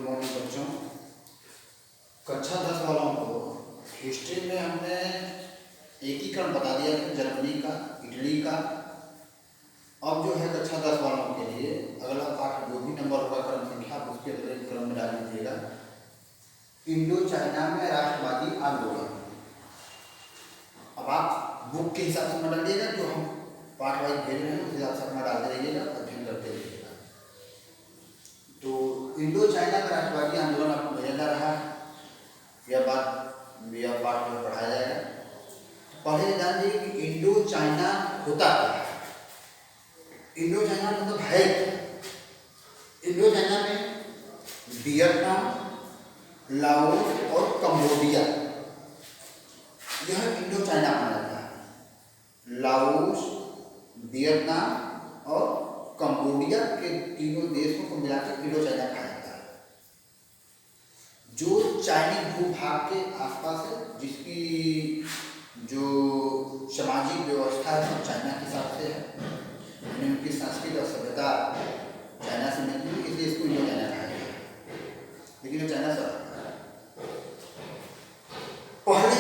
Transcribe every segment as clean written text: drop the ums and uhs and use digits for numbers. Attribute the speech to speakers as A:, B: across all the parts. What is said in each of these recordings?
A: Morning बच्चों। कक्षा 10 वालों को हिस्ट्री में हमने एकीकरण बता दिया था, जर्मनी का, इटली का। अब जो है कक्षा 10 वालों के लिए अगला पाठ जो भी नंबर होगा क्रम संख्या उसके अगले क्रम में डाल दीजिएगा। इंडो चाइना में राष्ट्रवादी आंदोलन। अब आप बुक के हिसाब से डाल दिएगा, जो हम पाठ वाइज भेज रहे हैं उस हिसाब से अपना डालते रहिएगा, अध्ययन करते रहिएगा। तो इंडो चाइना का राष्ट्रवादी आंदोलन आपको भेजा जा रहा है, यह पाठ में पढ़ाया जाएगा। पहले जान लीजिए कि इंडो चाइना होता क्या है। इंडो चाइना मतलब है क्या? इंडो चाइना में वियतनाम, लाओस और कंबोडिया, यह इंडो चाइना माना जाता है। लाओस, वियतनाम और कंबोडिया के तीनों देशों को मिलाकर इंडो चाइना कहा जाता है। जो चाइनीज भूभाग के आसपास है, जिसकी जो सामाजिक व्यवस्था है सब चाइना के हिसाब से है, यानी उनकी संस्कृति और सभ्यता चाइना से मिलती है, इसलिए इसको इंडो चाइना कहा जाता है। लेकिन ये चाइना से पहले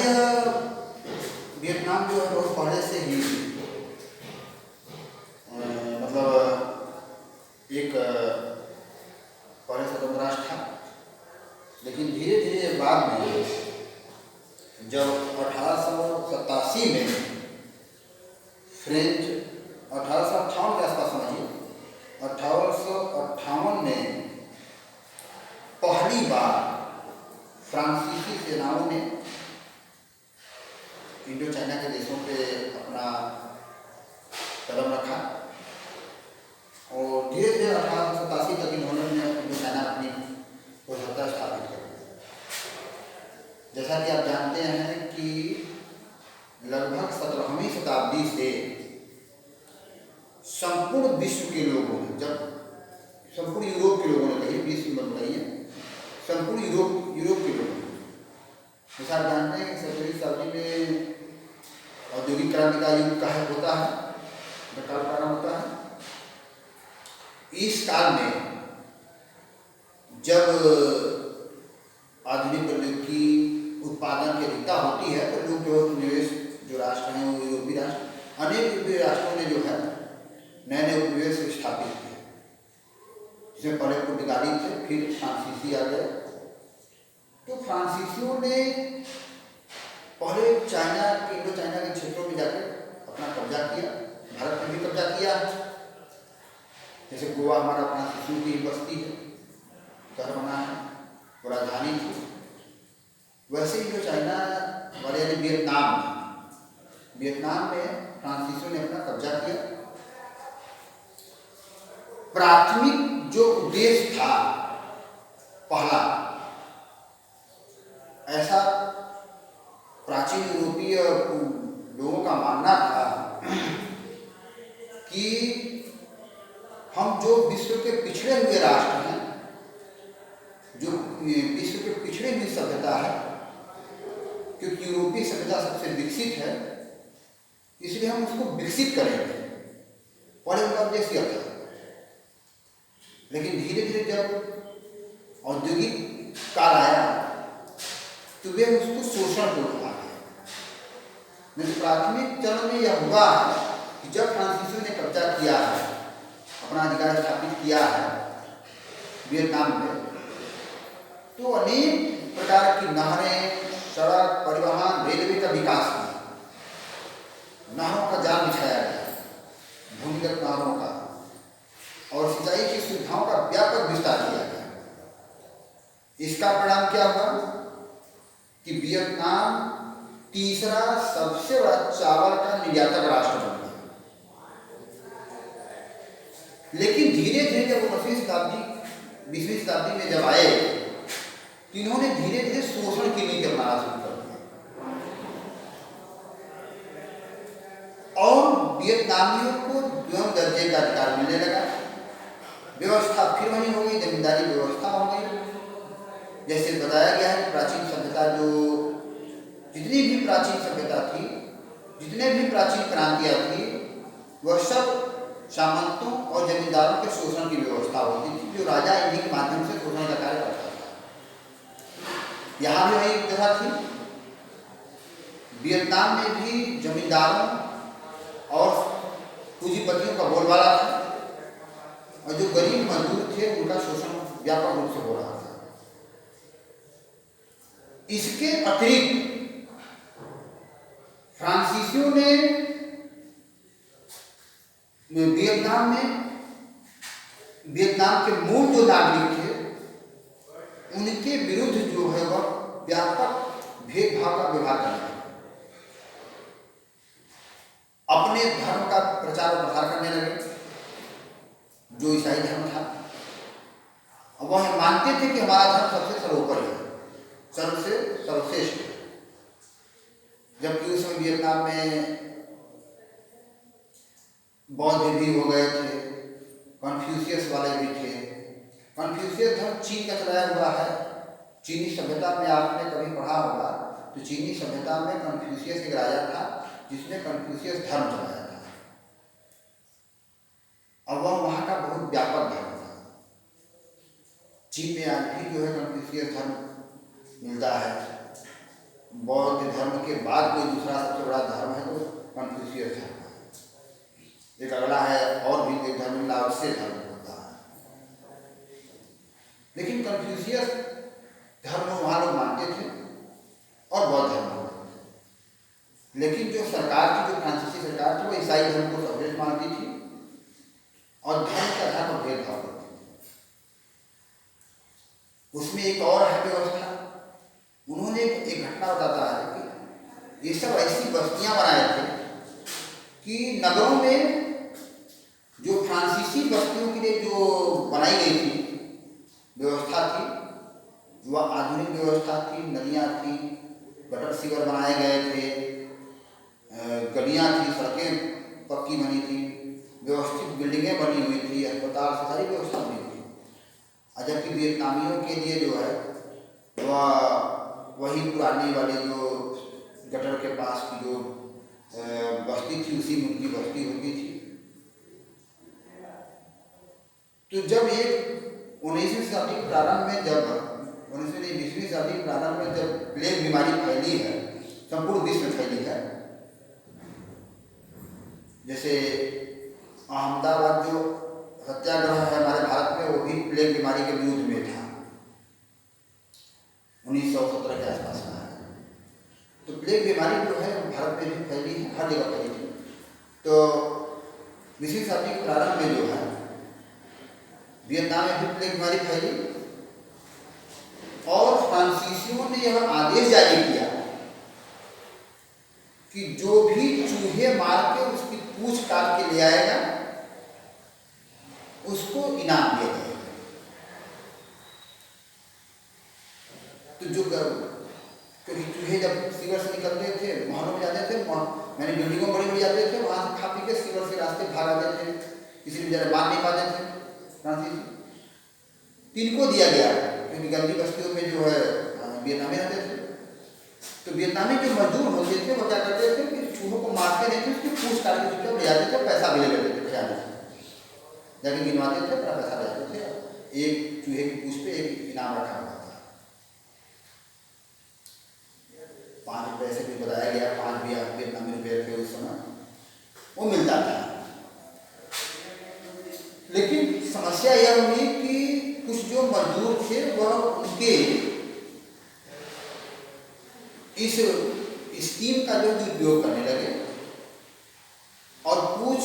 A: वियतनाम जो है बहुत पहले से ही मतलब एक पहले स्वतंत्र राष्ट्र था। लेकिन धीरे धीरे बाद में जब 1887 में फ्रेंच, 1858 के आसपास समझिए, 1858 में पहली बार फ्रांसीसी सेनाओं ने इंडो चाइना के देशों पे अपना कदम रखा और धीरे धीरे 1887 तक इन्होंने इंडो चाइना अपनी सत्ता स्थापित कर दी। जैसा कि आप जानते हैं कि लगभग 17वीं शताब्दी से संपूर्ण विश्व के लोगों ने, जब संपूर्ण यूरोप के लोगों ने, कहिए विश्व में बताइए, संपूर्ण यूरोप के लोगों ने, जैसा आप जानते हैं कि 17वीं शताब्दी में औद्योगिक क्रांति का युग होता है, काल प्रारंभ होता है। इस काल में जब आधुनिक प्रौद्योगिकी उत्पादन की अधिकता होती है तो लोग जो उपनिवेश जो राष्ट्र हैं, वो यूरोपीय राष्ट्र, अनेक यूरोपीय राष्ट्रों ने जो है नए नए उपनिवेश स्थापित किए, जिसमें पहले पुर्तगाली थे, फिर फ्रांसीसी आ गए। तो फ्रांसीसियों ने पहले चाइना, इंडो चाइना के क्षेत्रों में जाकर अपना कब्जा किया, भारत में भी कब्जा किया। जैसे गोवा हमारा फ्रांसीसियों की बस्ती है, शहर बना है, राजधानी थी। वैसे इंडो चाइना वाले वियतनाम में फ्रांसीसियों ने अपना कब्जा किया। प्राथमिक जो उद्देश्य था पहला, ऐसा प्राचीन यूरोपीय लोगों का मानना था कि हम जो विश्व के पिछड़े हुए राष्ट्र हैं, जो विश्व के पिछड़ी हुई सभ्यता है, क्योंकि यूरोपीय सभ्यता सबसे विकसित है, इसलिए हम उसको विकसित करेंगे, पहले उनका उद्देश्य था। लेकिन धीरे धीरे जब औद्योगिक काल आया तो वे उसको शोषण को उठा गए। नहीं तो प्राथमिक चरण में यह हुआ है कि जब फ्रांसीसियों ने कब्जा किया है, अपना अधिकार स्थापित किया है वियतनाम में, तो अनेक प्रकार की नहरें, सड़क, परिवहन, रेलवे का विकास हुआ, नहरों का जाल बिछाया गया, भूमिगत नहरों का, और सिंचाई की सुविधाओं का व्यापक विस्तार किया गया। इसका परिणाम क्या हुआ कि वियतनाम तीसरा सबसे बड़ा चावल का निर्यातक राष्ट्र बन गया। लेकिन धीरे धीरे जब 20वीं शताब्दी में जब आए, इन्होंने धीरे धीरे शोषण की नीति अपनाना शुरू कर दिया और वियतनामियों को द्वैत दर्जे का अधिकार मिलने लगा। व्यवस्था फिर वही हो गई, जमींदारी व्यवस्था हो गई। जैसे बताया गया है कि प्राचीन सभ्यता, जो जितनी भी प्राचीन सभ्यता थी, जितने भी प्राचीन क्रांतियां थी, वह सब सामंतों और जमींदारों के शोषण की व्यवस्था होती थी, जो राजा इन्हीं के माध्यम से शोषण का कार्य करता था। यहाँ भी वही प्रथा थी। वियतनाम में भी जमींदारों और पूंजीपतियों का बोलबाला था और जो गरीब मजदूर थे उनका शोषण व्यापक रूप से हो रहा था। इसके अतिरिक्त फ्रांसीसियों ने वियतनाम के मूल जो नागरिक थे उनके विरुद्ध जो है वह व्यापक भेदभाव का व्यवहार करना, अपने धर्म का प्रचार और प्रसार करने लगे। जो ईसाई धर्म था वह मानते थे कि हमारा धर्म सबसे सर्वोपरि है, सबसे सर्वश्रेष्ठ है। जबकि उस समय वियतनाम में बौद्ध भी हो गए थे, कन्फ्यूशियस वाले भी थे। कन्फ्यूशियस धर्म चीन का चलाया हुआ है। चीनी सभ्यता में आपने कभी पढ़ा होगा तो चीनी सभ्यता में कन्फ्यूशियस एक राजा था जिसने कन्फ्यूशियस धर्म चलाया था। अब वह वहाँ का बहुत व्यापक धर्म था। चीन में आज भी जो है कन्फ्यूशियस धर्म मिलता है। बौद्ध धर्म के बाद कोई दूसरा सबसे बड़ा धर्म है तो कन्फ्यूशियस धर्म है। एक अगला है और भी एक धर्म लाओत्से धर्म होता है। लेकिन कन्फ्यूशियस धर्म वहाँ लोग मानते थे और बौद्ध धर्म मानते थे। लेकिन जो सरकार थी, जो फ्रांसीसी सरकार थी, वो ईसाई धर्म को सर्वश्रेष्ठ मानती थी और धर्म का धर्म भेदभाव करती थी। उसमें एक और है व्यवस्था। उन्होंने एक घटना बताता है कि ये सब ऐसी बस्तियां बनाए थे कि नगरों में जो फ्रांसीसी बस्तियों के लिए जो बनाई गई थी व्यवस्था थी वह आधुनिक व्यवस्था थी। नदियाँ थी, गटर सीवर बनाए गए थे, गलियाँ थी, सड़कें पक्की बनी थी, व्यवस्थित बिल्डिंगें बनी हुई थी, अस्पताल से सारी व्यवस्था बनी थी। जबकि वियतनामियों के लिए जो है वह वही पुरानी वाली जो गटर के पास की जो बस्ती थी उसी में उनकी बस्ती होती थी। तो जब ये 19वीं शताब्दी के प्रारंभ में, जब 20वीं शताब्दी के प्रारंभ में जब प्लेग बीमारी फैली है, संपूर्ण विश्व में फैली है, जैसे अहमदाबाद जो सत्याग्रह है हमारे भारत में वो भी प्लेग बीमारी के विरुद्ध में था, 1917 के आसपास का है। तो प्लेग बीमारी जो है भारत में भी फैली है, हर जगह फैली थी। तो 20वीं शताब्दी के प्रारंभ में जो है वियतनाम में भी प्लेग बीमारी फैली और फ्रांसीसियों ने यह आदेश जारी किया कि जो भी चूहे मार के उसकी पूंछ काट के ले आएगा उसको इनाम दिया जाएगा। तो जो क्योंकि चूहे जब सीवर से निकलते थे, मोहल्लों में जाते थे, मैंने बिल्डिंगों बड़ी बड़ी जाते थे, वहां से खा पी के सीवर से रास्ते भाग आते थे, किसी भी जगह मार नहीं पाते थे फ्रांसीसी। तिनको दिया गया क्योंकि गंदी बस्तियों में जो है वियतनामी रहते थे। तो वियतनामी जो मजदूर होते थे वो क्या करते थे कि चूहों को मारते नहीं थे, उसकी पूंछ काट के चुपचाप ले जाते थे, पैसा भी ले लेते थे, ख्याल से जाके गिनवाते थे, बड़ा पैसा ले जाते थे। एक चूहे की पूंछ पे एक इनाम रखा हुआ था, 5 रुपये से भी बताया गया, 5 वियतनामी रुपये थे उस समय, वो मिलता था। लेकिन समस्या यह हुई कि कुछ जो मजदूर थे वह उनके इस स्कीम का जो दुरुपयोग करने लगे और पूंछ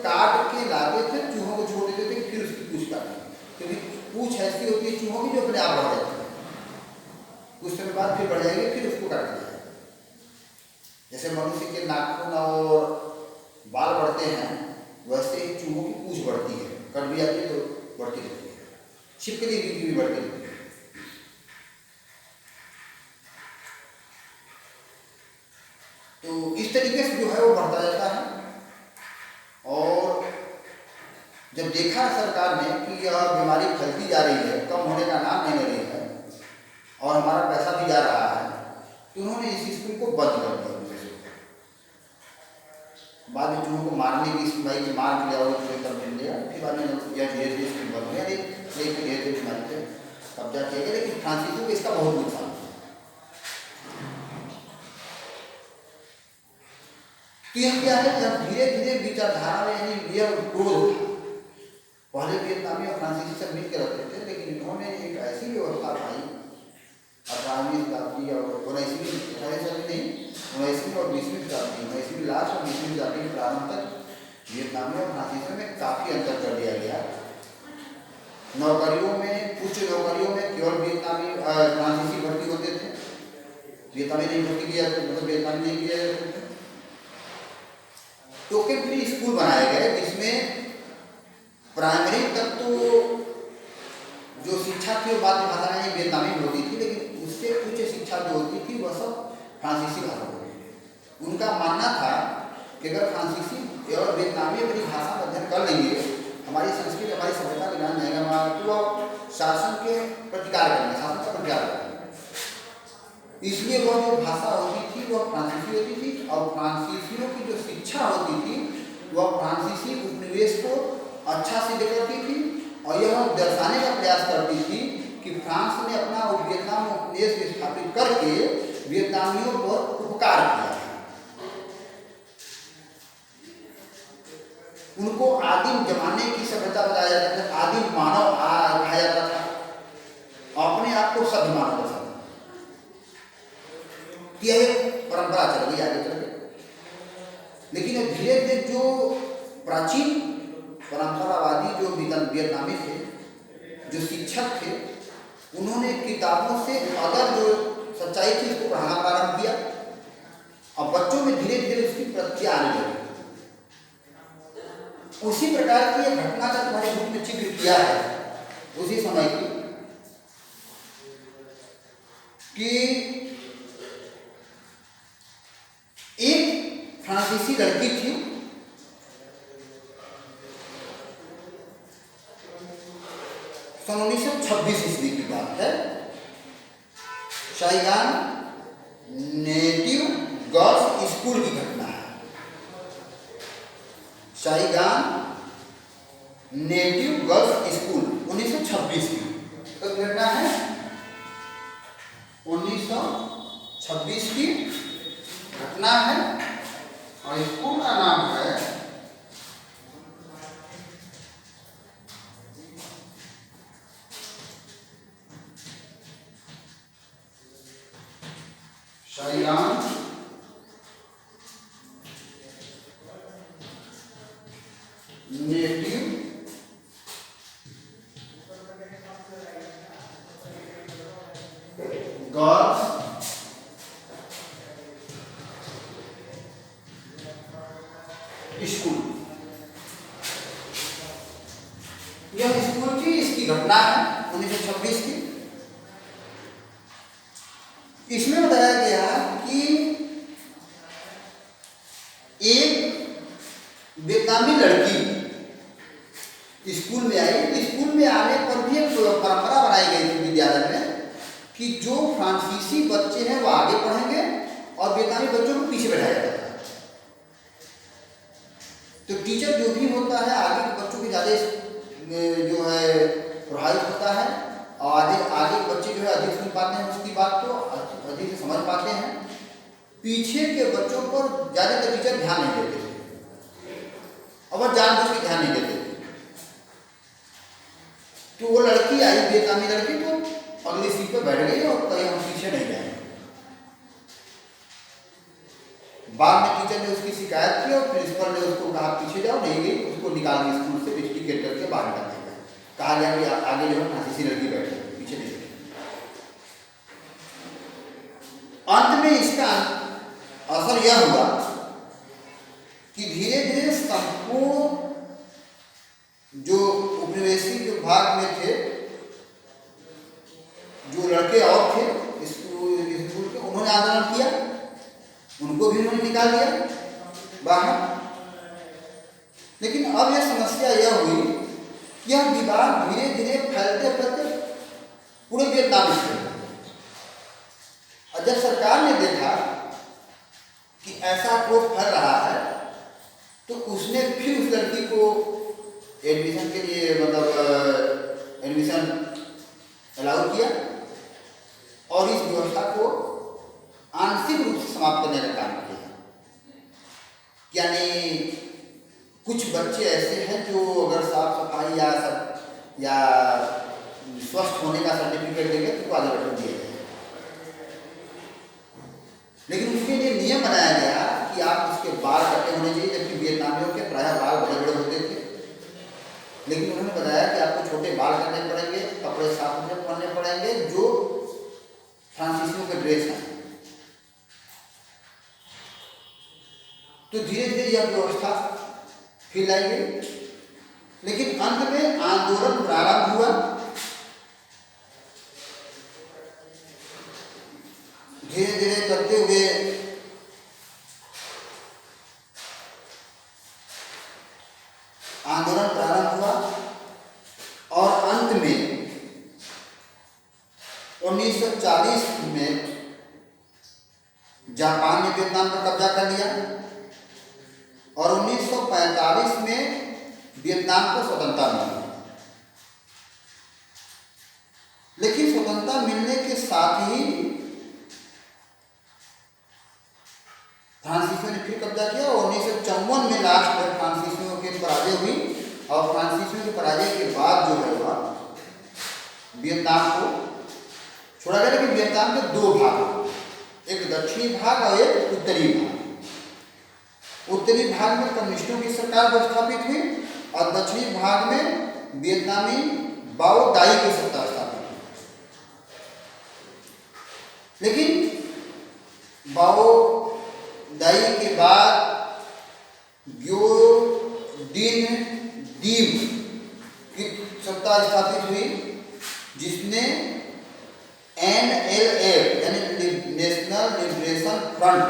A: काट के लाते थे, चूहों को छोड़ देते थे, फिर उसकी पूंछ काटते, क्योंकि पूंछ ऐसी होती है चूहों की जो अपने आप बढ़ जाती है, कुछ समय बाद फिर बढ़ जाएगी, फिर उसको काट दिया। जैसे मनुष्य के नाखून और बाल बढ़ते हैं वैसे ही चूहों की पूंछ बढ़ती है, कट भी जाती है तो बढ़ती रहती है, छिपकली की भी बढ़ती रहती है। तो इस तरीके से जो है वो बढ़ता जाता है। और जब देखा सरकार ने कि यह बीमारी फैलती जा रही है, कम होने का नाम नहीं ले रही है और हमारा पैसा भी जा रहा है, तो उन्होंने इस स्कीम को बंद कर दिया। बाद में चूहों को मारने की स्कीम की मार के और तब मिल गया, फिर बाद में यह धीरे धीरे स्कीम बंद हो गया, धीरे धीरे बीमारी पे कब्जा किया गया। लेकिन फ्रांसीसियों को इसका बहुत नुकसान हुआ। तो यह क्या है, जब धीरे धीरे विचारधारा में यानी यह क्रोध था। पहले वियतनामी और फ्रांसीसी सब मिलकर रहते थे, लेकिन इन्होंने एक ऐसी व्यवस्था बनाई 18वीं शताब्दी और 19वीं नहीं 19वीं और 20वीं शताब्दी, 19वीं लास्ट और 20वीं शताब्दी के प्रारंभ तक वियतनामी और फ्रांसीसी में काफ़ी अंतर कर दिया गया। नौकरियों में, उच्च नौकरियों में केवल वियतनामी फ्रांसीसी भर्ती होते थे, वियतनामी नहीं भर्ती किया, मतलब वियतनामी नहीं किया जाते थे। टोकन फ्री स्कूल बनाए गए जिसमें प्राइमरी तक तो जो शिक्षा थी वो मातृभाषा में वियतनामी में होती थी, लेकिन उससे उच्च शिक्षा जो होती थी वह सब फ्रांसीसी भाषा में होती थी। उनका मानना था कि अगर फ्रांसीसी और वियतनामी अपनी भाषा में अध्ययन कर लेंगे, हमारी संस्कृति हमारी सभ्यता का ज्ञान रहेगा, तो वह शासन के प्रतिकार करेंगे, शासन का प्रतिकार करेंगे। इसलिए वह जो भाषा होती थी वह फ्रांसीसी होती थी, और फ्रांसीसियों की जो शिक्षा होती थी वह फ्रांसीसी उपनिवेश को अच्छा सिद्ध करती थी, और यह दर्शाने का प्रयास करती थी कि फ्रांस ने अपना वियतनाम उपनिवेश स्थापित करके वियतनामियों पर उपकार किया। उनको आदिम जमाने की सभ्यता बताया जाता था, आदिम मानव कहा जाता था, अपने आप को सभ्य मानव दर्शाता। यह एक परंपरा चल गई, आगे चल गई। लेकिन धीरे धीरे जो प्राचीन परंपरावादी जो वियतनामी थे, जो शिक्षक थे, उन्होंने किताबों से अलग जो सच्चाई थी उसको पढ़ाना प्रारंभ किया, और बच्चों में धीरे धीरे उसकी प्रतिक्रिया आने लगी। उसी प्रकार की एक घटना का तुम्हारे बुक में जिक्र किया है उसी समय की, कि एक फ्रांसीसी लड़की थी, सन 1926 ईस्वी की बात है। साइगान नेटिव गर्ल्स स्कूल की घटना है। साइगान नेटिव गर्ल्स स्कूल 1926 की घटना है, 1926 की घटना है, और स्कूल का नाम है साइगान नेटिव गर्ल्स स्कूल। यह स्कूल की इसकी घटना है 1926 की। इसमें बताया गया कि एक वियतनामी लड़की स्कूल में आई। स्कूल में आने पर भी एक परंपरा बनाई गई थी विद्यालय में कि जो फ्रांसीसी बच्चे हैं वो आगे पढ़ेंगे और वियतनामी बच्चों को पीछे बैठाया जाता है। तो टीचर जो भी होता है आगे के बच्चों की ज़्यादा जो है प्रभावित होता है, और आगे के बच्चे जो है अधिक सुन पाते हैं, उसकी बात को अधिक समझ पाते हैं। पीछे के बच्चों पर ज़्यादातर टीचर ध्यान नहीं देते और जानबूझ के ध्यान नहीं देते। तो वो लड़की आई, वियतनामी लड़की, तो अगली सीट पर बैठ गई और कहीं हम पीछे नहीं गए। बाद में टीचर ने उसकी शिकायत की और प्रिंसिपल ने उसको कहा पीछे जाओ, नहीं गई, उसको निकाल के स्कूल से टिकट करके बाहर निकाल दिया। कहा गया कि आगे जो है फ्रांसीसी लड़की बैठे, पीछे नहीं गई। अंत में इसका असर यह हुआ कि धीरे धीरे संपूर्ण जो उपनिवेशी जो भाग में थे, जो लड़के और थे स्कूल के, उन्होंने आंदोलन किया, उनको भी उन्होंने निकाल दिया बाहर। लेकिन अब यह समस्या यह हुई कि यह विवाद धीरे धीरे फैलते फैलते पूरे वियतनाम में फैल गया। और जब सरकार ने देखा कि ऐसा क्रोध फैल रहा है, तो उसने फिर उस लड़की को एडमिशन के लिए मतलब एडमिशन अलाउ किया और इस व्यवस्था को आंशिक रूप से समाप्त करने का काम किया। यानी कुछ बच्चे ऐसे हैं जो अगर साफ सफाई या स्वस्थ होने का सर्टिफिकेट देंगे तो आगे बढ़ दिए गए, लेकिन उसके लिए नियम बनाया गया कि आप उसके बाल कटे होने चाहिए, जबकि वियतनामियों के प्रायः बाल बड़े बड़े होते थे। लेकिन उन्होंने बताया कि आपको छोटे बाल करने पड़ेंगे, कपड़े साफ सुथरे पहनने पड़ेंगे जो फ्रांसीसियों के ड्रेस हैं। तो धीरे धीरे यह व्यवस्था फिर लाई गई, लेकिन अंत में आंदोलन प्रारंभ हुआ। धीरे धीरे करते हुए आंदोलन प्रारंभ हुआ और अंत में 1940 में जापान ने वियतनाम पर कब्जा कर लिया और 1945 में वियतनाम को स्वतंत्रता मिली। लेकिन स्वतंत्रता मिलने के साथ ही फ्रांसीसियों ने फिर कब्जा किया और 1954 में लास्ट में फ्रांसीसियों की पराजय हुई और फ्रांसीसियों की पराजय के बाद जो है वह वियतनाम को छोड़ा गया। लेकिन वियतनाम के दो भाग, एक दक्षिणी भाग और एक उत्तरी भाग। उत्तरी भाग में कम्युनिस्टों की सरकार स्थापित हुई और दक्षिणी भाग में वियतनामी बाओ दाई की सत्ता स्थापित हुई। लेकिन बाओ दाई के बाद ग्यो दिन दीम की सत्ता स्थापित हुई, जिसने NLA यानी नेशनल लिबरेशन फ्रंट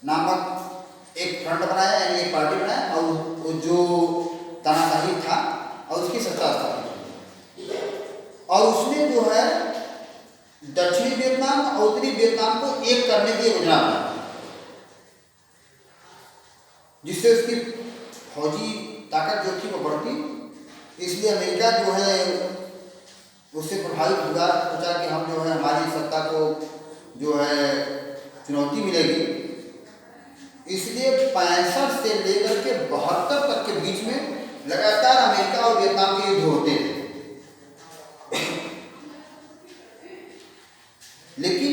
A: नामक एक फ्रंट बनाया, यानी एक पार्टी बनाया और वो जो तानाशाही था और उसकी सत्ता स्थापित हुई। और उसने जो है दक्षिणी वियतनाम और उत्तरी वियतनाम को एक करने की योजना बनाई, जिससे उसकी फौजी ताकत जो थी वो बढ़ती। इसलिए अमेरिका जो है उससे प्रभावित हुआ, सोचा कि हम जो है हमारी सत्ता को जो है चुनौती मिलेगी। इसलिए 65 से लेकर के 72 तक के बीच में लगातार अमेरिका और वियतनाम के युद्ध होते थे। लेकिन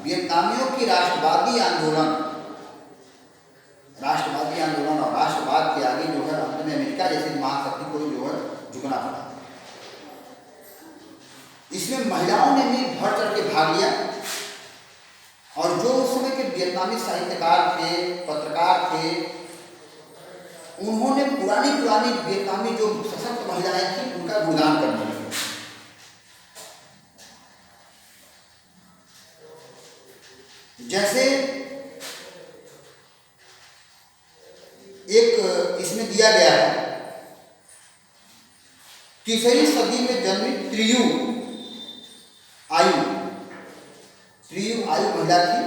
A: वियतनामियों की राष्ट्रवादी आंदोलन और राष्ट्रवाद के आगे जो है अंत में अमेरिका जैसी महाशक्ति को जो है झुकना पड़ा। इसमें महिलाओं ने भी बढ़ चढ़ के भाग लिया और जो उस समय के वियतनामी साहित्यकार थे, पत्रकार थे, उन्होंने पुरानी वियतनामी जो सशक्त महिलाएं थी उनका गुणगान करने लगे। जैसे एक इसमें दिया गया है, 3वीं सदी में जन्मी त्रियु आयु महिला थी,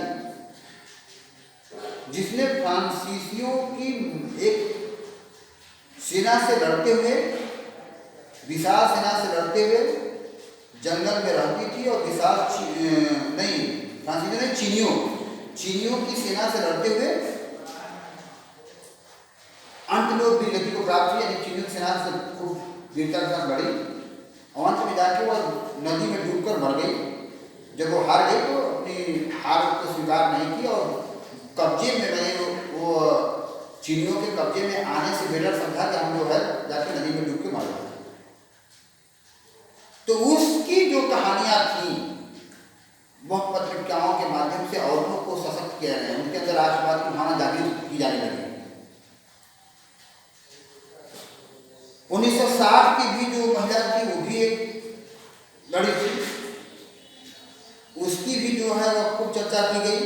A: जिसने फ्रांसीसियों की एक सेना से लड़ते हुए, विशाल सेना से लड़ते हुए जंगल में रहती थी और चीनियों की सेना से लड़ते हुए अंत में वीरगति को प्राप्त हुई, यानी चीनियों की सेना से खूब वीरता के साथ लड़ी और अंत में जाके वो नदी में डूबकर मर गई। जब वो हार गई तो अपनी हार को स्वीकार नहीं की और कब्जे में वो चीनियों के कब्जे में आने से बेटर समझा कि हम जो है जाके नदी में डूब के मर गए। तो उसकी जो कहानियां थी वह पत्रिकाओं के माध्यम से औरतों को सशक्त किया गया, उनके अंदर राष्ट्रवाद की भावना जागृत की जाने लगी। 1960 की भी जो महिला थी वो भी एक लड़ी थी, उसकी भी जो है वह खूब चर्चा की गई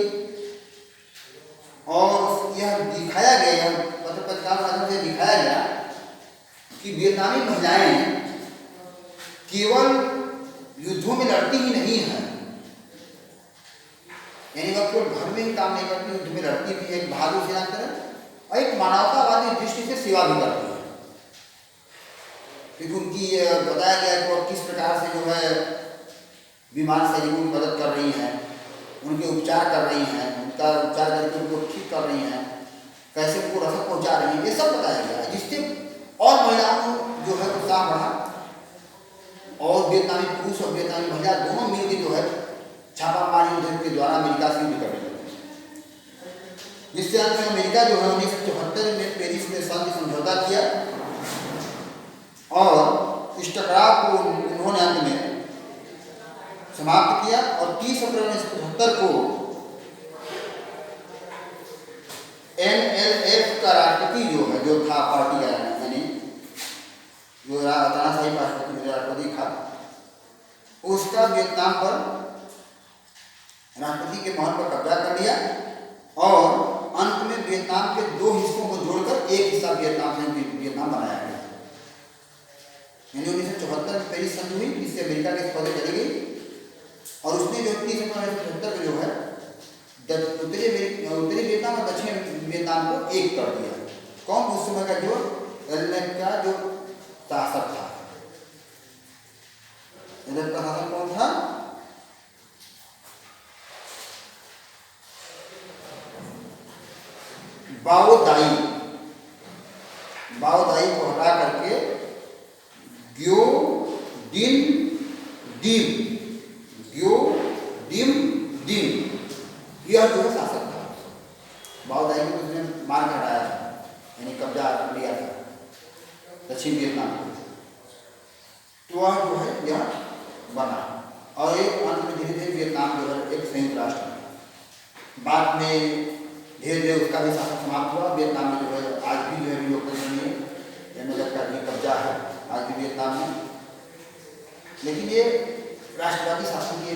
A: और यह दिखाया गया, पत्रकारिता के माध्यम से दिखाया गया कि वियतनामी महिलाएं केवल युद्धों में लड़ती ही नहीं है, यानी वह केवल घर में ही काम नहीं करती, युद्ध में लड़ती भी है, एक बहादुर सेना की तरह और एक मानवतावादी दृष्टि से सेवा भी करती है। क्योंकि उनकी बताया गया कि वह किस प्रकार से जो है बीमार सैनिकों की मदद कर रही हैं, उनके उपचार कर रही हैं, उनका उपचार करके उनको ठीक कर रही हैं कैसे उनको रसद पहुंचा रही है, ये सब बताया गया है, जिससे और महिलाओं को जो है उत्साह बढ़ा और वियतनामी पुरुष और वियतनामी महिला दोनों मिलकर जो है छापामारी युद्ध के द्वारा अमेरिका से युद्ध करने लगे, जिससे अंत में अमेरिका जो है 1974 में पेरिस में शांति समझौता किया और इस टकराव को उन्होंने अंत में समाप्त किया और 30 अप्रैल 1975 को NLF का राष्ट्रपति जो था पार्टी का, यानी जो तानाशाही राष्ट्रपति था, उसका वियतनाम पर राष्ट्रपति के महल पर कब्जा कर लिया और अंत में वियतनाम के 2 हिस्सों को जोड़कर एक हिस्सा वियतनाम बनाया गया। यानी 1974 में पेरिस संधि हुई, जिससे अमेरिका के पौधे चली गई और उसने जो 1975 में जो है उत्तरी वियतनाम और दक्षिण वियतनाम को एक कर दिया। कौन उस समय का जो का जो शासक था, का शासक कौन था? बाओ दाई को हटा करके ग्यो डिम यह जो है शासक था। बाओ दाई को उसने मार के हटाया था, यानी कब्जा लिया था दक्षिण वियतनाम को, तो वह जो है यह बना और एक अंत में धीरे धीरे वियतनाम जो है एक संयुक्त राष्ट्र है। बाद में धीरे धीरे उसका भी शासन समाप्त हुआ। वियतनाम में जो है आज भी जो है लोकतंत्र नहीं है, नजर का भी कब्जा है आज भी वियतनाम में, लेकिन ये राष्ट्रवादी शासन की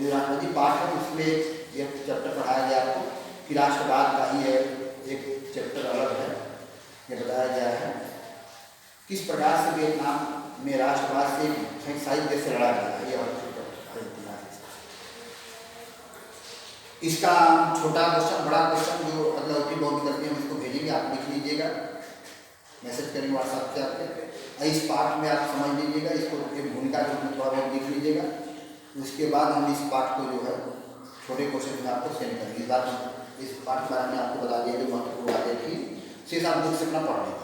A: राष्ट्रवादी पाठ है, उसमें एक चैप्टर पढ़ाया गया आपको कि राष्ट्रवाद का ही है एक चैप्टर अलग है, ये बताया गया है किस प्रकार से वियतनाम में राष्ट्रवाद से साहित्य देश से लड़ा गया है। ये इसका छोटा क्वेश्चन बड़ा क्वेश्चन जो अगला बहुत करके हम इसको भेजेंगे, आप लिख लीजिएगा, मैसेज करेंगे व्हाट्सएप से आपके। इस पाठ में आप समझ लीजिएगा, इसको एक भूमिका के रूप में थोड़ा बहुत लिख लीजिएगा। उसके बाद हम इस पाठ को जो है छोटे क्वेश्चन में आपको सेंड करेंगे। इस पाठ के बारे में आपको बता दिया जो महत्वपूर्ण बातें थी, शेष आप बुक से अपना पढ़ लेंगे।